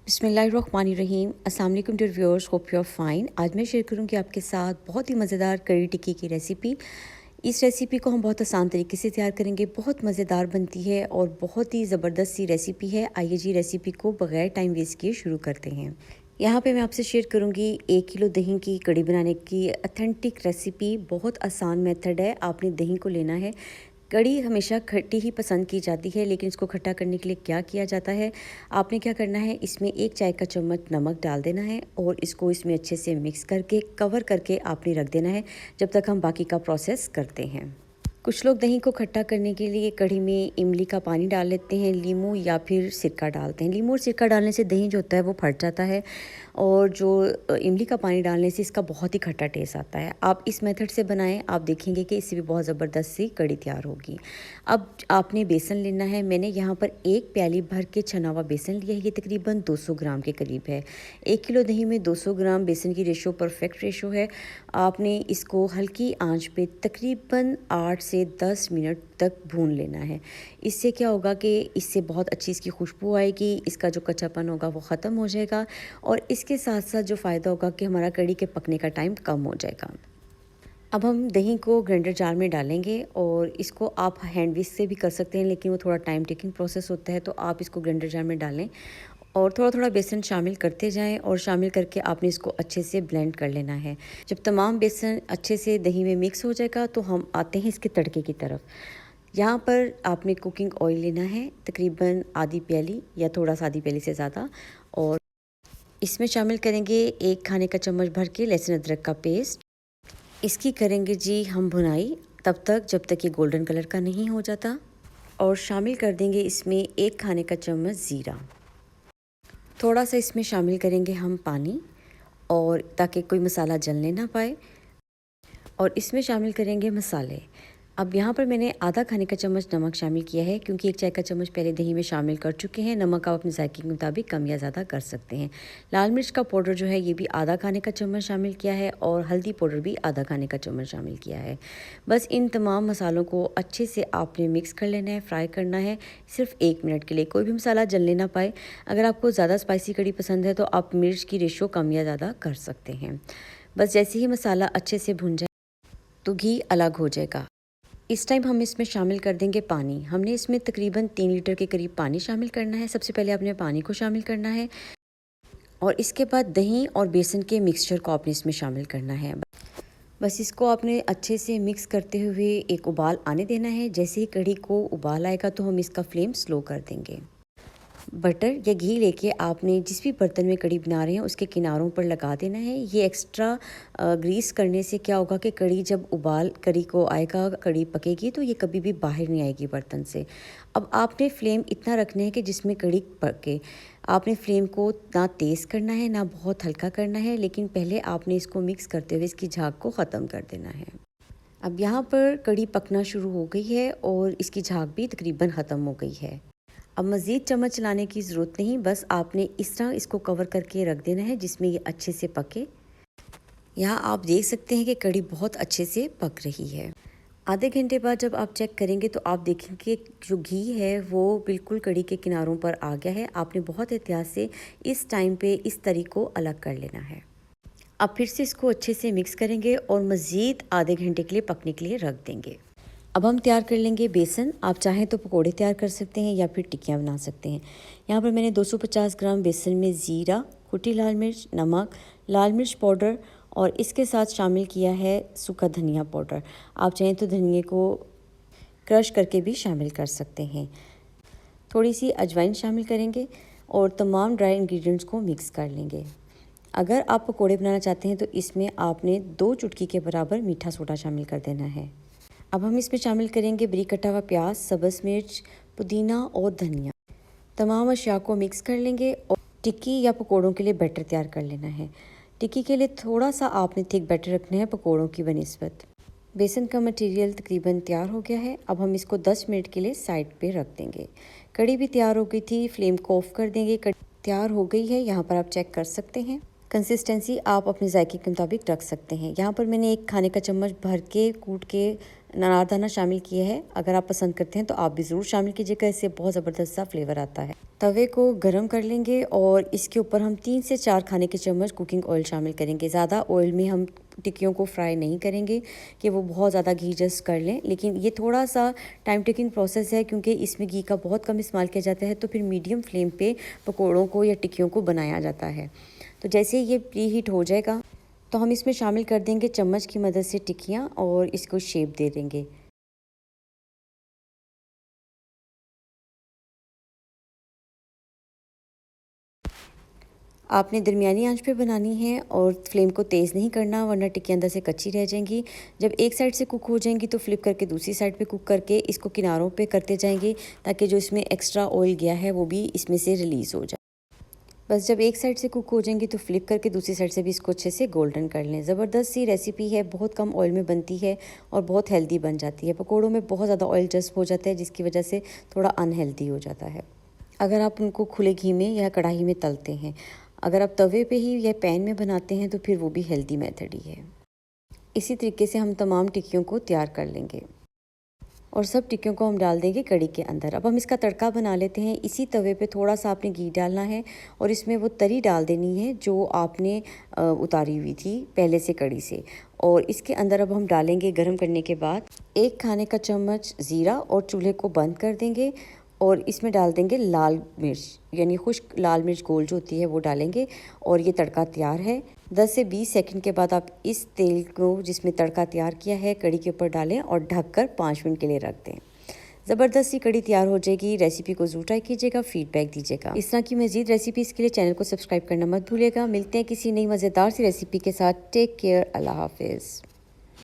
बिस्मिल्लाहिर्रहमानिर्रहीम। अस्सलाम वालेकुम dear viewers, hope you are fine. आज मैं शेयर करूंगी आपके साथ बहुत ही मज़ेदार करी टिक्की की रेसिपी। इस रेसिपी को हम बहुत आसान तरीके से तैयार करेंगे, बहुत मज़ेदार बनती है और बहुत ही ज़बरदस्त सी रेसिपी है। आइए जी रेसिपी को बग़ैर टाइम वेस्ट किए शुरू करते हैं। यहाँ पे मैं आपसे शेयर करूँगी 1 किलो दही की कड़ी बनाने की ऑथेंटिक रेसिपी। बहुत आसान मेथड है। आपने दही को लेना है। कड़ी हमेशा खट्टी ही पसंद की जाती है, लेकिन इसको खट्टा करने के लिए क्या किया जाता है, आपने क्या करना है, इसमें 1 चाय का चम्मच नमक डाल देना है और इसको इसमें अच्छे से मिक्स करके कवर करके आपने रख देना है जब तक हम बाकी का प्रोसेस करते हैं। कुछ लोग दही को खट्टा करने के लिए कढ़ी में इमली का पानी डाल लेते हैं, नींबू या फिर सिरका डालते हैं। नींबू और सिरका डालने से दही जो होता है वो फट जाता है और जो इमली का पानी डालने से इसका बहुत ही खट्टा टेस्ट आता है। आप इस मेथड से बनाएं, आप देखेंगे कि इससे भी बहुत ज़बरदस्त सी कढ़ी तैयार होगी। अब आपने बेसन लेना है। मैंने यहाँ पर 1 प्याली भर के छना हुआ बेसन लिया है। ये तकरीबन 200 ग्राम के करीब है। 1 किलो दही में 200 ग्राम बेसन की रेशो परफेक्ट रेशो है। आपने इसको हल्की आंच पे तकरीबन 8 से 10 मिनट तक भून लेना है। इससे क्या होगा कि इससे बहुत अच्छी इसकी खुशबू आएगी, इसका जो कच्चापन होगा वो ख़त्म हो जाएगा और इसके साथ साथ जो फ़ायदा होगा कि हमारा कढ़ी के पकने का टाइम कम हो जाएगा। अब हम दही को ग्राइंडर जार में डालेंगे और इसको आप हैंड विस्क से भी कर सकते हैं, लेकिन वो थोड़ा टाइम टेकिंग प्रोसेस होता है, तो आप इसको ग्राइंडर जार में डालें और थोड़ा थोड़ा बेसन शामिल करते जाएं और शामिल करके आपने इसको अच्छे से ब्लेंड कर लेना है। जब तमाम बेसन अच्छे से दही में मिक्स हो जाएगा तो हम आते हैं इसके तड़के की तरफ। यहाँ पर आपने कुकिंग ऑयल लेना है, तकरीबन आधी प्याली या थोड़ा सा आधी प्याली से ज़्यादा, और इसमें शामिल करेंगे 1 खाने का चम्मच भर के लहसुन अदरक का पेस्ट। इसकी करेंगे जी हम भुनाई तब तक जब तक ये गोल्डन कलर का नहीं हो जाता, और शामिल कर देंगे इसमें 1 खाने का चम्मच ज़ीरा। थोड़ा सा इसमें शामिल करेंगे हम पानी, और ताकि कोई मसाला जलने ना पाए, और इसमें शामिल करेंगे मसाले। अब यहाँ पर मैंने आधा खाने का चम्मच नमक शामिल किया है, क्योंकि 1 चाय का चम्मच पहले दही में शामिल कर चुके हैं। नमक आप अपने जायके के मुताबिक कम या ज़्यादा कर सकते हैं। लाल मिर्च का पाउडर जो है ये भी आधा खाने का चम्मच शामिल किया है, और हल्दी पाउडर भी आधा खाने का चम्मच शामिल किया है। बस इन तमाम मसालों को अच्छे से आपने मिक्स कर लेना है, फ्राई करना है सिर्फ 1 मिनट के लिए। कोई भी मसाला जलने ना पाए। अगर आपको ज़्यादा स्पाइसी कड़ी पसंद है तो आप मिर्च की रेशो कम या ज़्यादा कर सकते हैं। बस जैसे ही मसाला अच्छे से भुन जाए तो घी अलग हो जाएगा। इस टाइम हम इसमें शामिल कर देंगे पानी। हमने इसमें तकरीबन 3 लीटर के करीब पानी शामिल करना है। सबसे पहले आपने पानी को शामिल करना है और इसके बाद दही और बेसन के मिक्सचर को आपने इसमें शामिल करना है। बस इसको आपने अच्छे से मिक्स करते हुए एक उबाल आने देना है। जैसे ही कढ़ी को उबाल आएगा तो हम इसका फ्लेम स्लो कर देंगे। बटर या घी लेके आपने जिस भी बर्तन में कढ़ी बना रहे हैं उसके किनारों पर लगा देना है। ये एक्स्ट्रा ग्रीस करने से क्या होगा कि कढ़ी जब उबाल कढ़ी को आएगा, कढ़ी पकेगी तो ये कभी भी बाहर नहीं आएगी बर्तन से। अब आपने फ्लेम इतना रखना है कि जिसमें कढ़ी पके। आपने फ्लेम को ना तेज़ करना है ना बहुत हल्का करना है, लेकिन पहले आपने इसको मिक्स करते हुए इसकी झाग को ख़त्म कर देना है। अब यहाँ पर कढ़ी पकना शुरू हो गई है और इसकी झाग भी तकरीबन ख़त्म हो गई है। अब मज़ीद चम्मच चलाने की ज़रूरत नहीं, बस आपने इस तरह इसको कवर करके रख देना है जिसमें ये अच्छे से पके। यहाँ आप देख सकते हैं कि कढ़ी बहुत अच्छे से पक रही है। आधे घंटे बाद जब आप चेक करेंगे तो आप देखेंगे जो घी है वो बिल्कुल कढ़ी के किनारों पर आ गया है। आपने बहुत एहतियात से इस टाइम पे इस तरी को अलग कर लेना है। अब फिर से इसको अच्छे से मिक्स करेंगे और मज़ीद आधे घंटे के लिए पकने के लिए रख देंगे। अब हम तैयार कर लेंगे बेसन। आप चाहें तो पकोड़े तैयार कर सकते हैं या फिर टिक्कियाँ बना सकते हैं। यहाँ पर मैंने 250 ग्राम बेसन में ज़ीरा, कुटी लाल मिर्च, नमक, लाल मिर्च पाउडर और इसके साथ शामिल किया है सूखा धनिया पाउडर। आप चाहें तो धनिए को क्रश करके भी शामिल कर सकते हैं। थोड़ी सी अजवाइन शामिल करेंगे और तमाम ड्राई इंग्रेडिएंट्स को मिक्स कर लेंगे। अगर आप पकोड़े बनाना चाहते हैं तो इसमें आपने 2 चुटकी के बराबर मीठा सोडा शामिल कर देना है। अब हम इसमें शामिल करेंगे बारीक कटा हुआ प्याज, सब्ज़ मिर्च, पुदीना और धनिया। तमाम अशिया को मिक्स कर लेंगे और टिक्की या पकोड़ों के लिए बैटर तैयार कर लेना है। टिक्की के लिए थोड़ा सा आपने थिक बैटर रखना है पकोड़ों की बनिस्बत। बेसन का मटेरियल तकरीबन तैयार हो गया है। अब हम इसको 10 मिनट के लिए साइड पे रख देंगे। कढ़ी भी तैयार हो गई थी, फ्लेम को ऑफ कर देंगे। कढ़ी तैयार हो गई है, यहाँ पर आप चेक कर सकते हैं। कंसिस्टेंसी आप अपने जायके के मुताबिक रख सकते हैं। यहाँ पर मैंने 1 खाने का चम्मच भर के कूट के अनारदाना शामिल किया है। अगर आप पसंद करते हैं तो आप भी ज़रूर शामिल कीजिएगा, इससे बहुत ज़बरदस्त सा फ्लेवर आता है। तवे को गरम कर लेंगे और इसके ऊपर हम 3 से 4 खाने के चम्मच कुकिंग ऑयल शामिल करेंगे। ज़्यादा ऑयल में हम टिक्कियों को फ्राई नहीं करेंगे कि वो बहुत ज़्यादा घी जस्ट कर लें, लेकिन ये थोड़ा सा टाइम टेकिंग प्रोसेस है क्योंकि इसमें घी का बहुत कम इस्तेमाल किया जाता है, तो फिर मीडियम फ्लेम पे पकौड़ों को या टिक्कियों को बनाया जाता है। तो जैसे ये प्री हीट हो जाएगा तो हम इसमें शामिल कर देंगे चम्मच की मदद से टिक्कियाँ और इसको शेप दे देंगे। आपने दरमियानी आंच पे बनानी है और फ्लेम को तेज़ नहीं करना, वरना टिक्कियाँ अंदर से कच्ची रह जाएंगी। जब एक साइड से कुक हो जाएंगी तो फ्लिप करके दूसरी साइड पे कुक करके इसको किनारों पे करते जाएंगे, ताकि जो इसमें एक्स्ट्रा ऑयल गया है वो भी इसमें से रिलीज़ हो जाए। बस जब एक साइड से कुक हो जाएंगी तो फ्लिप करके दूसरी साइड से भी इसको अच्छे से गोल्डन कर लें। ज़बरदस्त सी रेसिपी है, बहुत कम ऑयल में बनती है और बहुत हेल्दी बन जाती है। पकौड़ों में बहुत ज़्यादा ऑयल जस्ट हो जाता है, जिसकी वजह से थोड़ा अनहेल्दी हो जाता है अगर आप उनको खुले घी में या कढ़ाई में तलते हैं। अगर आप तवे पे ही या पैन में बनाते हैं तो फिर वो भी हेल्दी मेथड ही है। इसी तरीके से हम तमाम टिक्कियों को तैयार कर लेंगे और सब टिक्कियों को हम डाल देंगे कढ़ी के अंदर। अब हम इसका तड़का बना लेते हैं। इसी तवे पे थोड़ा सा आपने घी डालना है और इसमें वो तरी डाल देनी है जो आपने उतारी हुई थी पहले से कढ़ी से, और इसके अंदर अब हम डालेंगे गरम करने के बाद 1 खाने का चम्मच ज़ीरा और चूल्हे को बंद कर देंगे और इसमें डाल देंगे लाल मिर्च, यानी खुश्क लाल मिर्च गोल जो होती है वो डालेंगे और ये तड़का तैयार है। 10 से 20 सेकंड के बाद आप इस तेल को जिसमें तड़का तैयार किया है कढ़ी के ऊपर डालें और ढककर 5 मिनट के लिए रख दें। ज़बरदस्त सी कढ़ी तैयार हो जाएगी। रेसिपी को ज़रूर ट्राई कीजिएगा, फीडबैक दीजिएगा। इस तरह की मज़ीद रेसिपीज़ के लिए चैनल को सब्सक्राइब करना मत भूलिएगा। मिलते हैं किसी नई मज़ेदार सी रेसिपी के साथ। टेक केयर, अल्लाह हाफिज़।